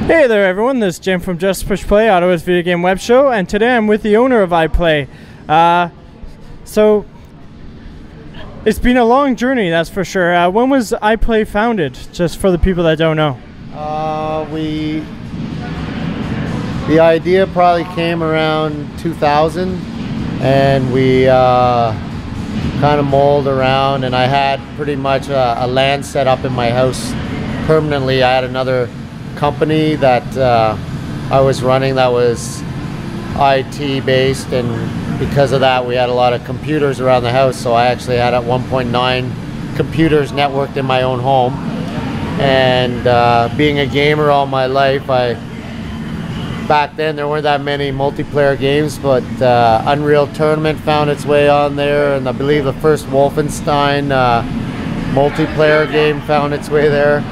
Hey there everyone, this is Jim from Just Push Play, Ottawa's video game web show, and today I'm with the owner of iPLAY. So, it's been a long journey, that's for sure. When was iPLAY founded, just for the people that don't know? The idea probably came around 2000, and we kind of mulled around, and I had pretty much a LAN set up in my house permanently. I had another company that I was running that was IT based, and because of that we had a lot of computers around the house, so I actually had at 1.9 computers networked in my own home. And being a gamer all my life, back then there weren't that many multiplayer games, but Unreal Tournament found its way on there, and I believe the first Wolfenstein multiplayer game found its way there.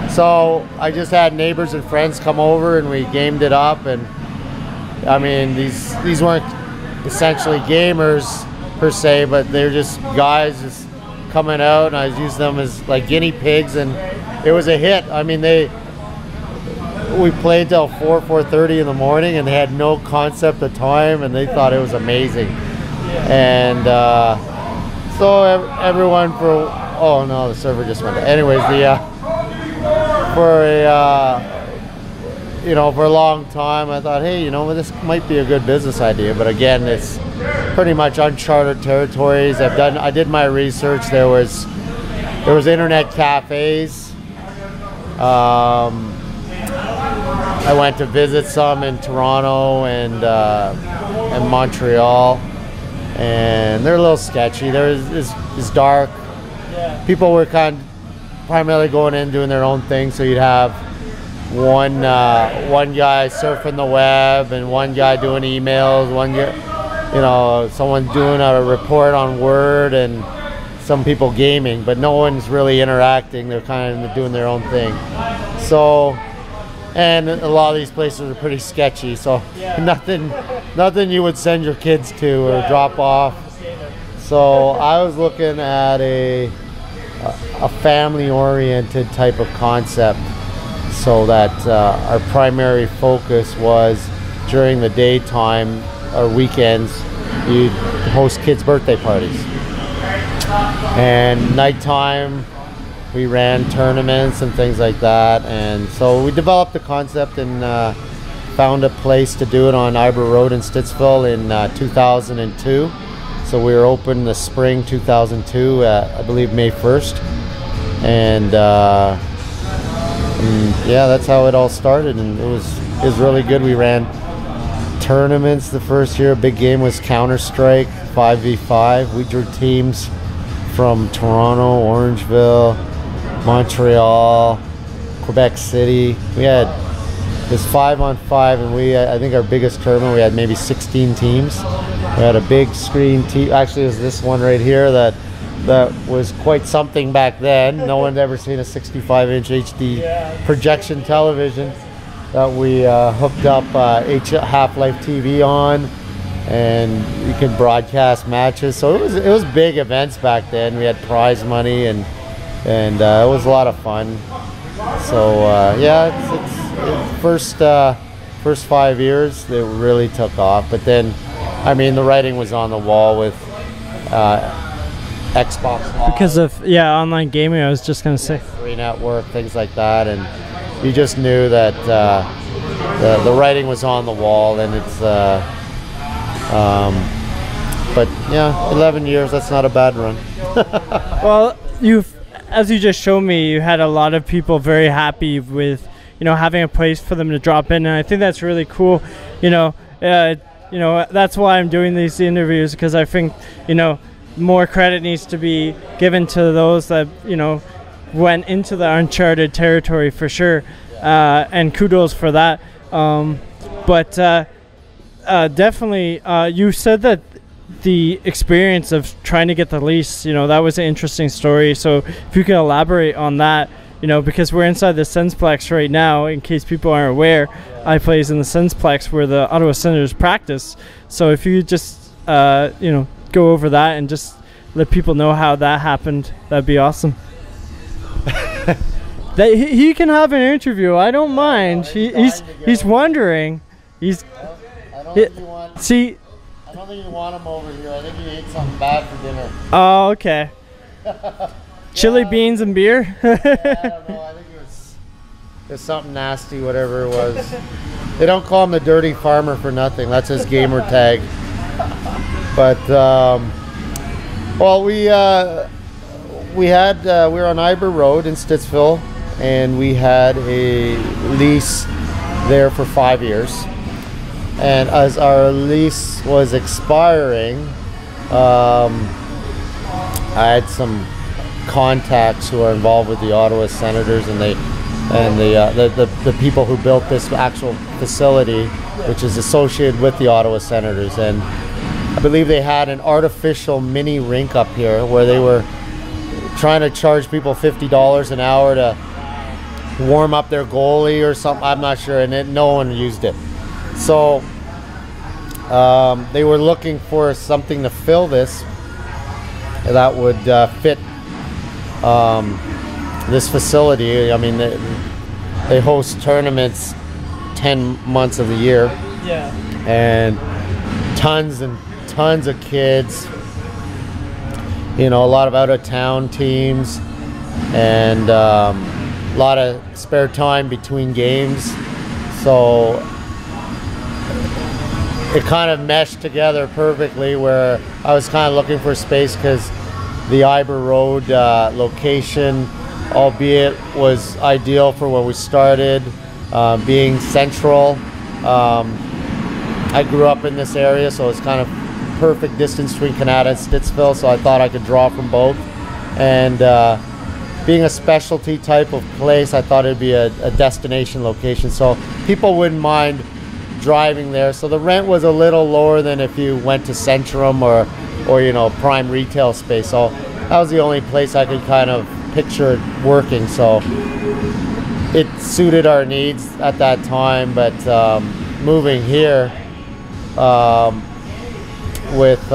So I just had neighbors and friends come over and we gamed it up. And I mean, these weren't essentially gamers per se, but they're just guys just coming out, and I used them as like guinea pigs, and it was a hit. I mean, we played till 4:30 in the morning, and they had no concept of time, and they thought it was amazing. And so everyone oh no, the server just went down. Anyways, for a long time I thought, hey, this might be a good business idea, but again, it's pretty much uncharted territories. I did my research. There was internet cafes. I went to visit some in Toronto and Montreal, and they're a little sketchy. It's dark. People were primarily going in doing their own thing, so you'd have one guy surfing the web, and one guy doing emails, someone doing a report on Word, and some people gaming, but no one's really interacting. They're kind of doing their own thing. So, and a lot of these places are pretty sketchy, so nothing you would send your kids to or drop off. So I was looking at a family-oriented type of concept, so that our primary focus was during the daytime or weekends you'd host kids' birthday parties, and nighttime we ran tournaments and things like that. And so we developed the concept and found a place to do it on Ibra Road in Stittsville in 2002. So we were open the spring 2002, I believe May 1st. And yeah, that's how it all started, and it was really good. We ran tournaments the first year. A big game was Counter-Strike 5v5. We drew teams from Toronto, Orangeville, Montreal, Quebec City. We had this 5-on-5, and I think our biggest tournament we had maybe 16 teams. We had a big screen TV. Actually, it was this one right here that was quite something back then. No one had ever seen a 65-inch HD projection television that we hooked up Half-Life TV on, and you could broadcast matches. So it was big events back then. We had prize money, and it was a lot of fun. So yeah, it's first 5 years it really took off. But then, I mean, the writing was on the wall with Xbox Live. Because of online gaming, I was just gonna say. Free network, things like that, and you just knew that the writing was on the wall, and it's but yeah, 11 years, that's not a bad run. Well, as you just showed me, you had a lot of people very happy with having a place for them to drop in, and I think that's really cool. That's why I'm doing these interviews, because I think more credit needs to be given to those that went into the uncharted territory, for sure, and kudos for that. But definitely, you said that the experience of trying to get the lease, that was an interesting story. So if you can elaborate on that, because we're inside the Sensplex right now, in case people aren't aware. iPLAY is in the Sensplex where the Ottawa Senators practice. So if you just go over that and just let people know how that happened, that'd be awesome. That he can have an interview. I don't mind. He's wondering. He's. I don't think you want. See. I don't think you want him over here. I think he ate something bad for dinner. Oh, okay. Chili beans and beer. Yeah, I don't know. I think it was something nasty, whatever it was. They don't call him the dirty farmer for nothing. That's his gamer tag. But well, we were on Iber Road in Stittsville, and we had a lease there for 5 years. And as our lease was expiring, I had some contacts who are involved with the Ottawa Senators, and the people who built this actual facility, which is associated with the Ottawa Senators. And I believe they had an artificial mini rink up here where they were trying to charge people $50 an hour to warm up their goalie or something. I'm not sure, and no one used it. So they were looking for something to fill this that would fit this facility. I mean, they host tournaments 10 months of the year. Yeah. And tons and tons of kids. You know, a lot of out-of-town teams, and a lot of spare time between games. So it kind of meshed together perfectly, where I was kind of looking for space because the Iber Road location, albeit was ideal for when we started, being central. I grew up in this area, so it's kind of perfect distance between Canada and Stittsville, so I thought I could draw from both. And being a specialty type of place, I thought it'd be a destination location, so people wouldn't mind driving there. So the rent was a little lower than if you went to Centrum or you know, prime retail space. So that was the only place I could kind of picture it working. So it suited our needs at that time. But moving here with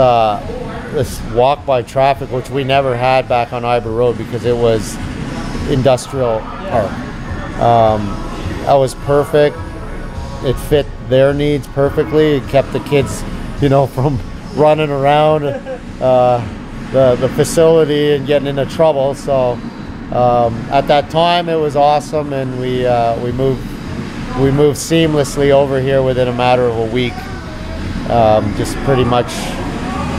this walk-by traffic, which we never had back on Iber Road because it was industrial park, that was perfect. It fit their needs perfectly. It kept the kids, you know, from running around the facility and getting into trouble. So at that time, it was awesome, and we moved seamlessly over here within a matter of a week. Just pretty much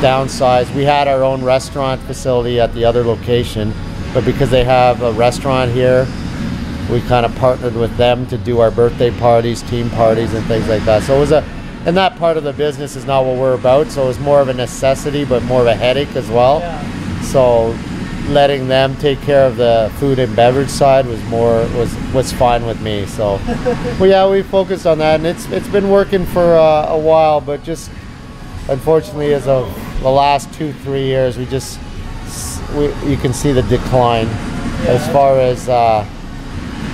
downsized. We had our own restaurant facility at the other location, but because they have a restaurant here, we kind of partnered with them to do our birthday parties, team parties, and things like that. So it was and that part of the business is not what we're about, so it was more of a necessity, but more of a headache as well. Yeah. So letting them take care of the food and beverage side was fine with me. So well, yeah, we focused on that, and it's been working for a while, but just unfortunately, as of the last 2-3 years, you can see the decline as far as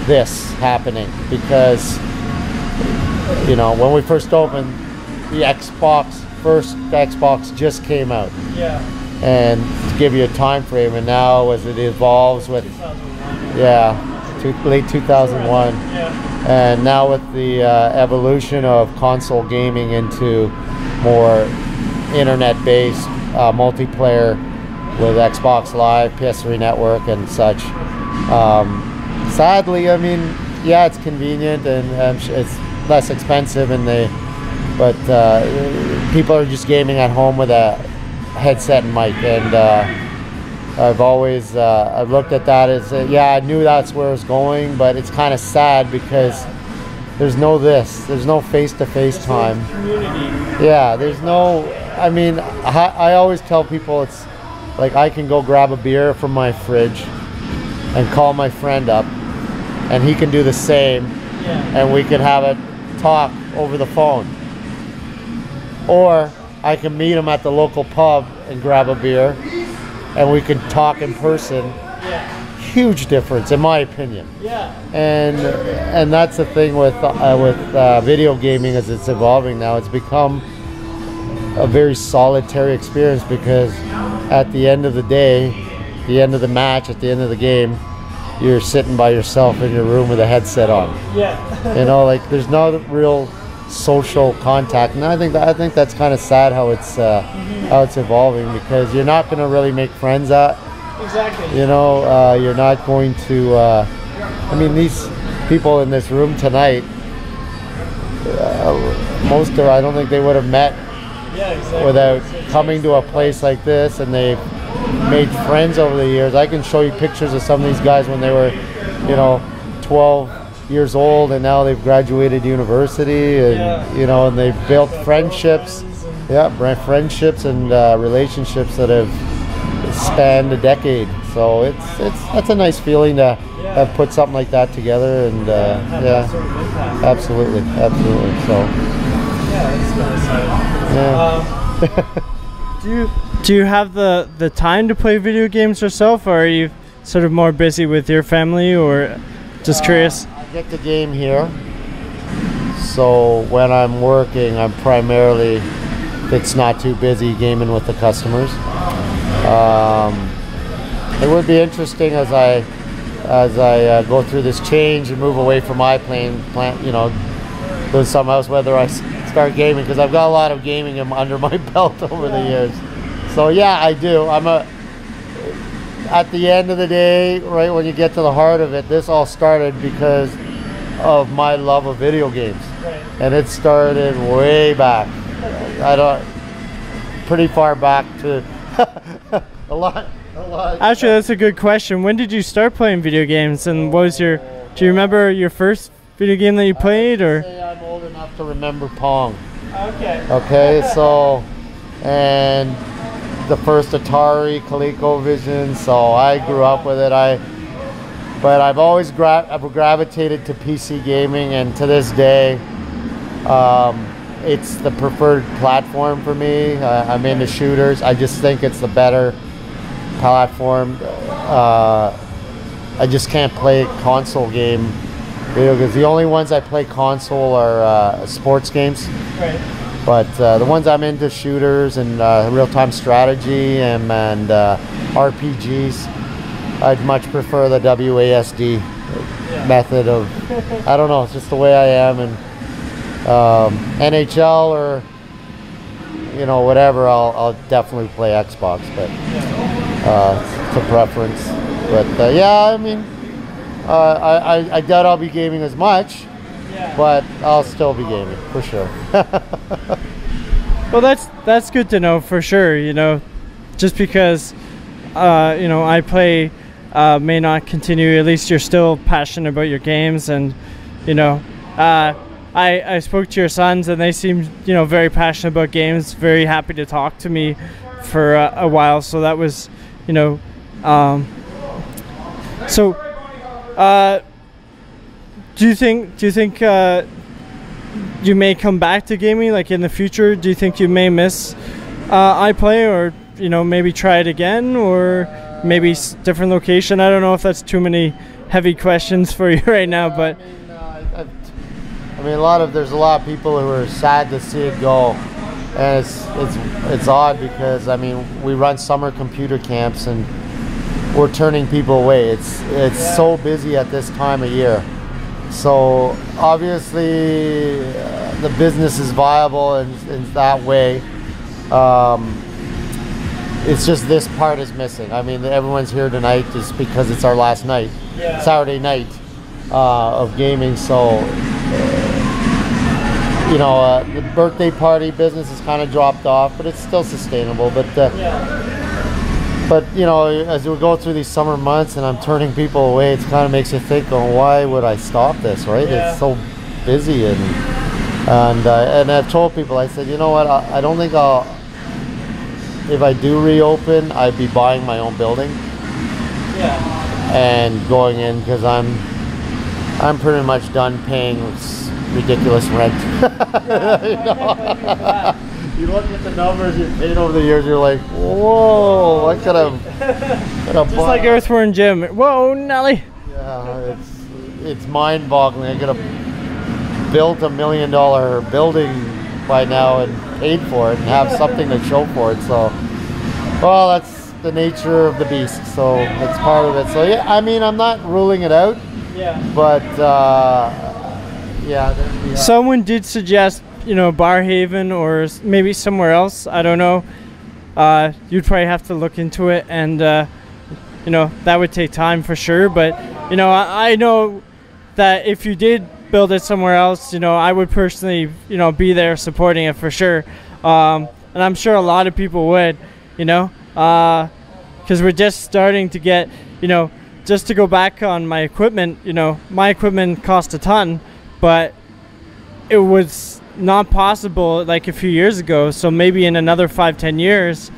this happening, because you know, when we first opened, the first Xbox just came out. Yeah. And to give you a time frame, and now as it evolves with 2001. Late 2001. Yeah. And now with the evolution of console gaming into more internet-based multiplayer with Xbox Live, PS3 Network, and such. Sadly, I mean, yeah, it's convenient and it's less expensive, but people are just gaming at home with a headset and mic, and I've always I've looked at that as yeah, I knew that's where it was going, but it's kind of sad because there's no face-to-face time. Community. Yeah, there's no. I mean, I always tell people it's like I can go grab a beer from my fridge and call my friend up, and he can do the same, and we can have a talk over the phone. Or I can meet him at the local pub and grab a beer, and we can talk in person. Huge difference, in my opinion. And that's the thing with video gaming as it's evolving now. It's become a very solitary experience, because at the end of the day, the end of the match, at the end of the game, you're sitting by yourself in your room with a headset on. Yeah. You know, like there's no real social contact, and I think that's kind of sad how it's evolving, because you're not going to really make friends at. Exactly. You know, you're not going to. I mean, these people in this room tonight, most of, I don't think they would have met without coming to a place like this, and they've made friends over the years. I can show you pictures of some of these guys when they were, 12 years old, and now they've graduated university, and and they've built friendships. Friendships and relationships that have spanned a decade. So that's a nice feeling to have put something like that together, and absolutely. So do you have the time to play video games yourself, or are you sort of more busy with your family, or just curious? I get the game here, so when I'm working, I'm primarily, if it's not too busy, gaming with the customers. It would be interesting as I go through this change and move away from iPLAY and go to some else, whether I start gaming, because I've got a lot of gaming under my belt over the years. So yeah, I do. At the end of the day, right when you get to the heart of it, this all started because of my love of video games, and it started way back. Pretty far back to a lot. Actually, that's a good question. When did you start playing video games, and what was do you remember your first video game that you played, or? I'm old enough to remember Pong. Okay, so, and the first Atari, ColecoVision, so I grew up with it. But I've always gravitated to PC gaming, and to this day, it's the preferred platform for me. I'm into shooters. I just think it's the better platform. I just can't play console game because the only ones I play console are sports games. Right. But the ones I'm into, shooters and real-time strategy and RPGs, I'd much prefer the WASD method of, I don't know, it's just the way I am. And NHL or whatever, I'll definitely play Xbox, but it's a preference. But I mean, I doubt I'll be gaming as much, but I'll still be gaming for sure. Well, that's good to know for sure. Just because iPLAY may not continue, at least you're still passionate about your games, and I spoke to your sons, and they seemed very passionate about games, very happy to talk to me for a while. So that was do you think you may come back to gaming, like in the future? Do you think you may miss iPLAY, or maybe try it again, or maybe different location? I don't know if that's too many heavy questions for you right now, but I mean, there's a lot of people who are sad to see it go, and it's odd because, I mean, we run summer computer camps and we're turning people away. It's so busy at this time of year. So obviously the business is viable in that way. It's just this part is missing. I mean, everyone's here tonight just because it's our last night, Saturday night of gaming. So the birthday party business has kind of dropped off, but it's still sustainable. But as we go through these summer months and I'm turning people away, it kind of makes you think, why would I stop this, right? It's so busy, and I've told people, I said, you know what, I don't think if I do reopen, I'd be buying my own building and going in, because I'm pretty much done paying ridiculous rent. You look at the numbers you've paid over the years, you're like, whoa, I could have just like Earthworm Jim. Whoa, Nelly. Yeah, it's mind-boggling. I could have built $1 million building by now and paid for it and have something to show for it. So, well, the nature of the beast. So it's part of it. So yeah, I mean, I'm not ruling it out. Yeah. But yeah. Someone did suggest, you know, Barrenhaven or maybe somewhere else. I don't know. You'd probably have to look into it, and you know, that would take time for sure. But you know, I know that if you did build it somewhere else, you know, I would personally, you know, be there supporting it for sure. And I'm sure a lot of people would, you know, because we're just starting to get, you know, just to go back on my equipment, you know, my equipment cost a ton, but it was not possible like a few years ago. So maybe in another 5-10 years,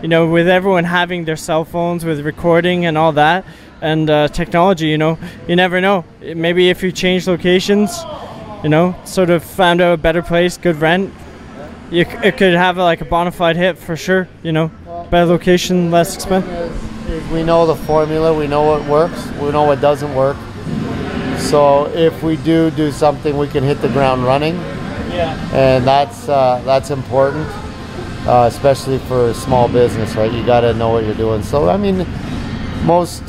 you know, with everyone having their cell phones with recording and all that, and technology, you know, you never know. Maybe if you change locations, you know, sort of found out a better place, good rent, it could have like a bona fide hit for sure, you know. Better location, less expensive. We know the formula, we know what works, we know what doesn't work. So if we do something, we can hit the ground running. Yeah. And that's important, especially for small business, right? You got to know what you're doing. So I mean, most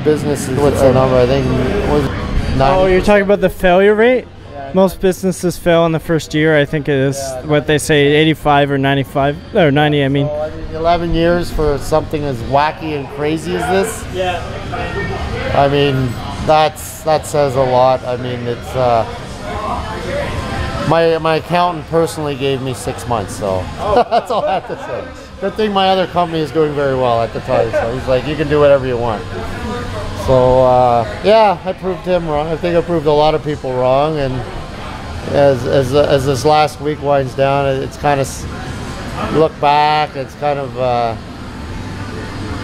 businesses, what's the number? I think was 90%. Oh, you're talking about the failure rate? Yeah, most businesses fail in the first year. I think it is what they say, 85 or 95 or 90. I mean. So, I mean, 11 years for something as wacky and crazy as this. Yeah. I mean, that says a lot. I mean, it's my accountant personally gave me 6 months, so that's all I have to say. Good thing my other company is doing very well at the time, so he's like, you can do whatever you want. So yeah, I proved him wrong. I think I proved a lot of people wrong, and as this last week winds down, it's kind of, look back, it's kind of a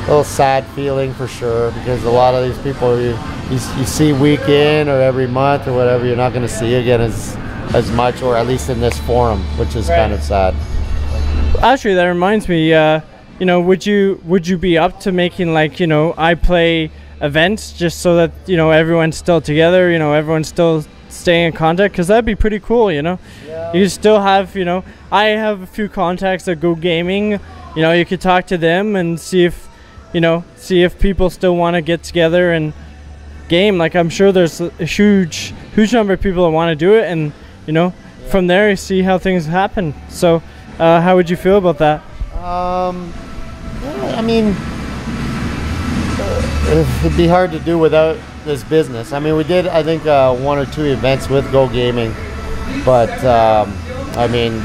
little sad feeling for sure, because a lot of these people you see week in or every month or whatever, you're not going to see again as much, or at least in this forum, which is kind of sad. Actually, that reminds me, you know, would you be up to making, like, you know, iPLAY events just so that, you know, everyone's still together, you know, everyone's still staying in contact? Because that'd be pretty cool, you know. Yeah. You still have, you know, I have a few contacts that go gaming, you know, you could talk to them and see if, you know, people still want to get together and game. Like, I'm sure there's a huge number of people that want to do it, and, you know, from there you see how things happen. So how would you feel about that? Yeah, I mean, it'd be hard to do without this business. I mean, we did, I think, 1 or 2 events with Go Gaming, but I mean,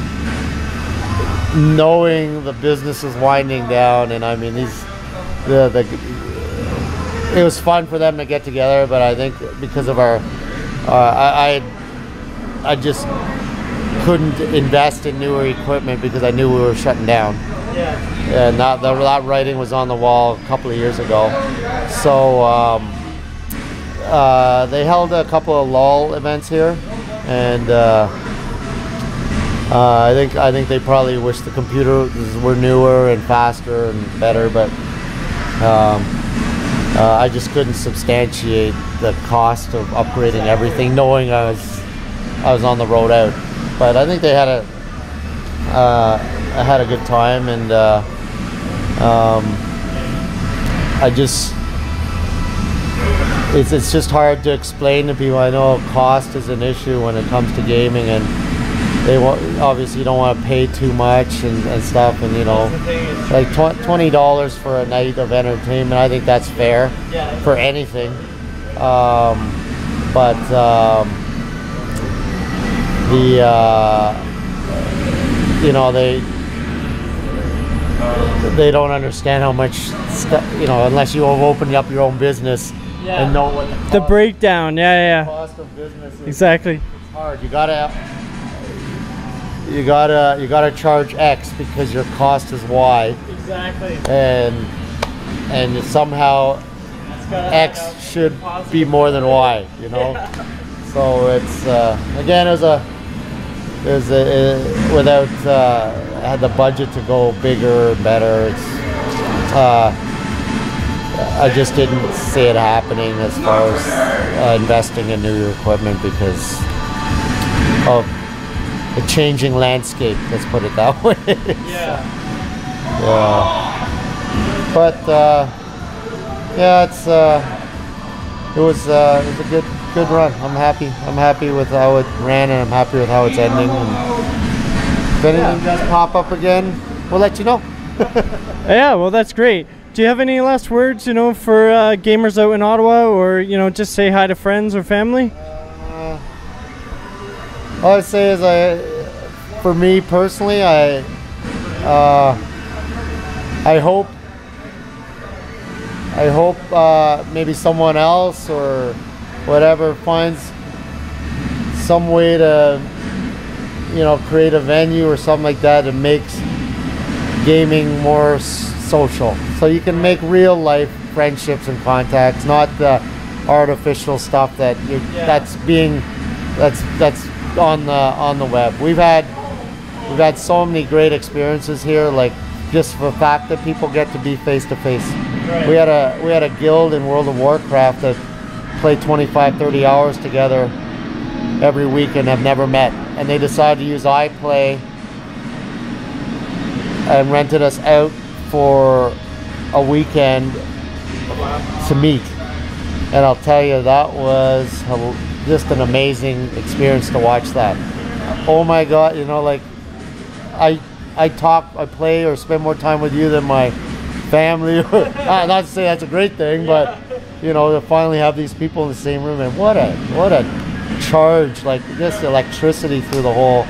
knowing the business is winding down, and I mean, it was fun for them to get together, but I think because of our, I just couldn't invest in newer equipment because I knew we were shutting down. Yeah. And that writing was on the wall a couple of years ago. So they held a couple of LOL events here, and I think they probably wish the computers were newer and faster and better, but I just couldn't substantiate the cost of upgrading everything, knowing I was on the road out. But I think they had a good time, and it's just hard to explain to people. I know cost is an issue when it comes to gaming, and obviously you don't want to pay too much and stuff, and you know, like $20 for a night of entertainment, I think that's fair for anything. You know, they don't understand how much stuff, you know, unless you have opened up your own business and know what the breakdown. The cost of business is. Exactly. It's hard. You gotta charge X because your cost is Y. Exactly. And somehow X should be more than Y. You know. Yeah. So it's again, without had the budget to go bigger and better, it's I just didn't see it happening as far as investing in new equipment because of the changing landscape, let's put it that way. Yeah. But yeah, it was a good run. I'm happy with how it ran, and I'm happy with how it's ending. And if anything does pop up again, we'll let you know. Yeah, well, that's great. Do you have any last words, you know, for gamers out in Ottawa, or, you know, just say hi to friends or family? All I say is, for me personally, I hope maybe someone else or whatever finds some way to, you know, create a venue or something like that that makes gaming more social, so you can make real life friendships and contacts, not the artificial stuff that's on the web. We've had so many great experiences here, like just the fact that people get to be face to face. We had a guild in World of Warcraft that played 25-30 hours together every week and have never met, and they decided to use iPLAY and rented us out for a weekend to meet. And I'll tell you, that was just an amazing experience to watch that. Oh my God, you know, like I play or spend more time with you than my family. Not to say that's a great thing, but you know, to finally have these people in the same room, and what a charge, like just electricity through the whole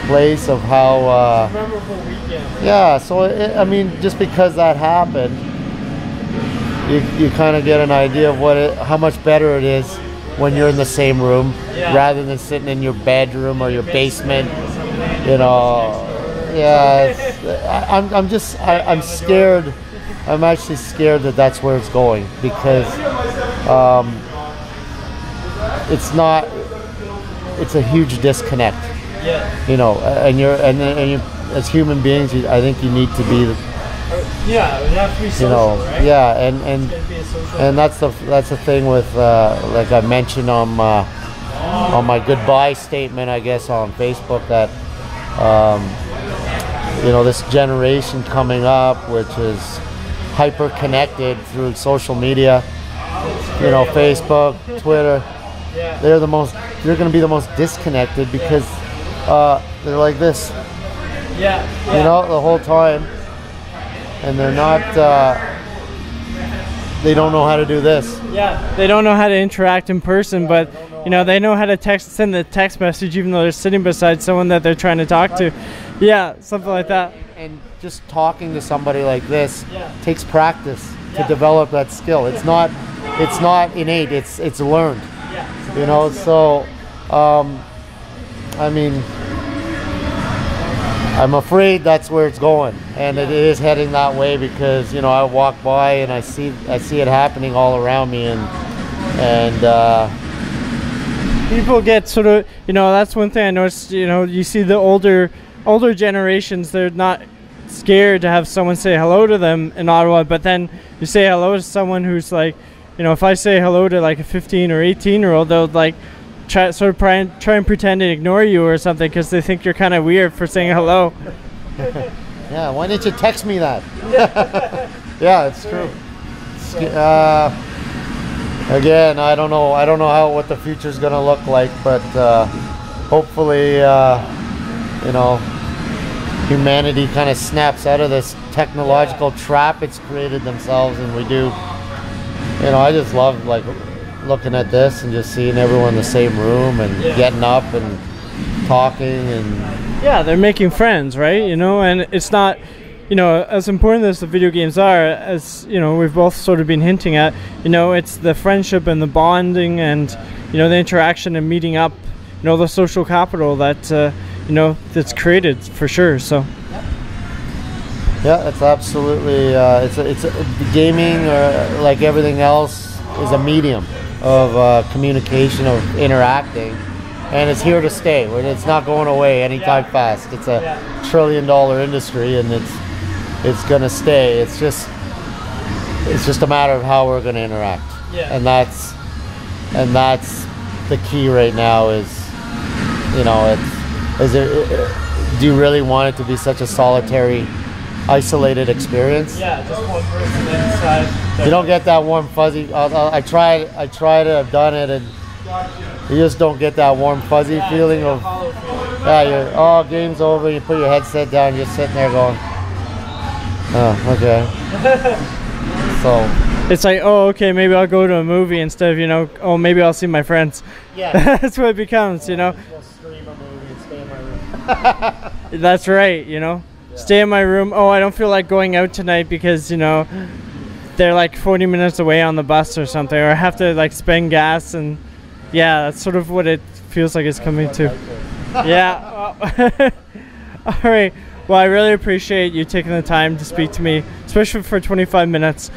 place of how Memorable weekend. yeah, so I mean, just because that happened, you kind of get an idea of how much better it is when you're in the same room rather than sitting in your bedroom or your basement, you know. Yeah, I'm scared. I'm actually scared that that's where it's going, because it's a huge disconnect. You know, and you as human beings, I think you need to be. Yeah, it have to be social, you know, right? Yeah, and that's the thing with like I mentioned on my goodbye statement, I guess, on Facebook, that you know, this generation coming up, which is hyper connected through social media, you know, Facebook, Twitter, they're going to be the most disconnected, because they're like this, you know, the whole time, and they're not, they don't know how to do this. Yeah, they don't know how to interact in person, but you know, they know how to send the text message even though they're sitting beside someone that they're trying to talk to. Yeah, something like that. And just talking to somebody like this takes practice to develop that skill. It's not innate, it's learned. You know, so I mean, I'm afraid that's where it's going, and it is heading that way, because you know, I walk by and I see it happening all around me, and people get sort of, you know, that's one thing I noticed. You know, you see the older generations, they're not scared to have someone say hello to them in Ottawa, but then you say hello to someone who's like, you know, if I say hello to like a 15 or 18-year-old, they'll like try and pretend to ignore you or something, because they think you're kind of weird for saying hello. Yeah, why didn't you text me that? Yeah, it's true. Again, I don't know what the future's gonna look like, but hopefully, you know, humanity kind of snaps out of this technological trap it's created themselves, and we do. You know, I just love like looking at this and just seeing everyone in the same room and getting up and talking, and they're making friends, right? You know, and it's not, you know, as important as the video games are, as you know, we've both sort of been hinting at, you know, it's the friendship and the bonding and, you know, the interaction and meeting up, you know, the social capital that you know, that's created, for sure. So yeah, it's absolutely it's gaming, or like everything else, is a medium of communication, of interacting, and it's here to stay. It's not going away anytime fast. It's a $1 trillion industry, and it's gonna stay. It's just a matter of how we're gonna interact, and that's the key right now. Is, you know, do you really want it to be such a solitary isolated experience. Yeah, just one person inside. You don't get that warm fuzzy. I tried to have done it, and you just don't get that warm fuzzy feeling of. Yeah, you're game's over. You put your headset down, you're sitting there going, oh, okay. So it's like, oh, okay, maybe I'll go to a movie instead of, you know, oh, maybe I'll see my friends. yeah, That's what it becomes, you know. just stream a movie and stay in my room. That's right, you know. Stay in my room. Oh, I don't feel like going out tonight because, you know, they're like 40 minutes away on the bus or something, or I have to like spend gas, and yeah, that's sort of what it feels like it's coming to. Yeah. All right. Well, I really appreciate you taking the time to speak to me, especially for 25 minutes.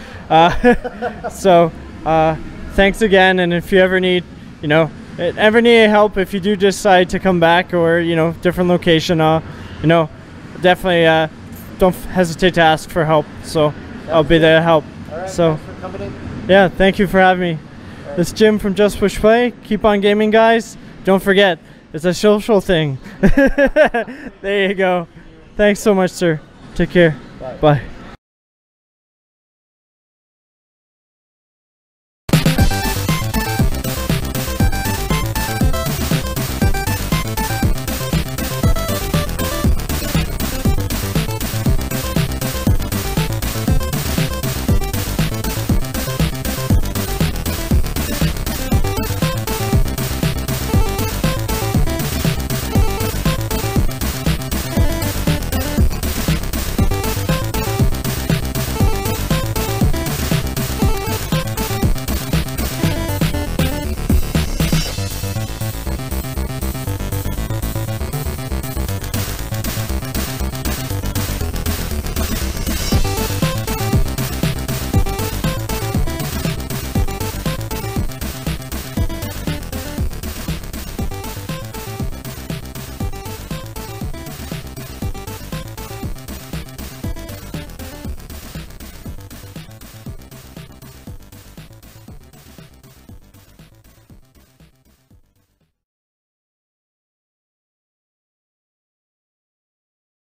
So thanks again. And if you ever need, you know, help, if you do decide to come back, or, you know, different location, you know, definitely don't hesitate to ask for help. So I'll be there to help. All right, so thanks for coming in. yeah, thank you for having me. This is Jim from Just Push Play. Keep on gaming, guys. Don't forget, it's a social thing. There you go. Thanks so much, sir. Take care. Bye. Bye.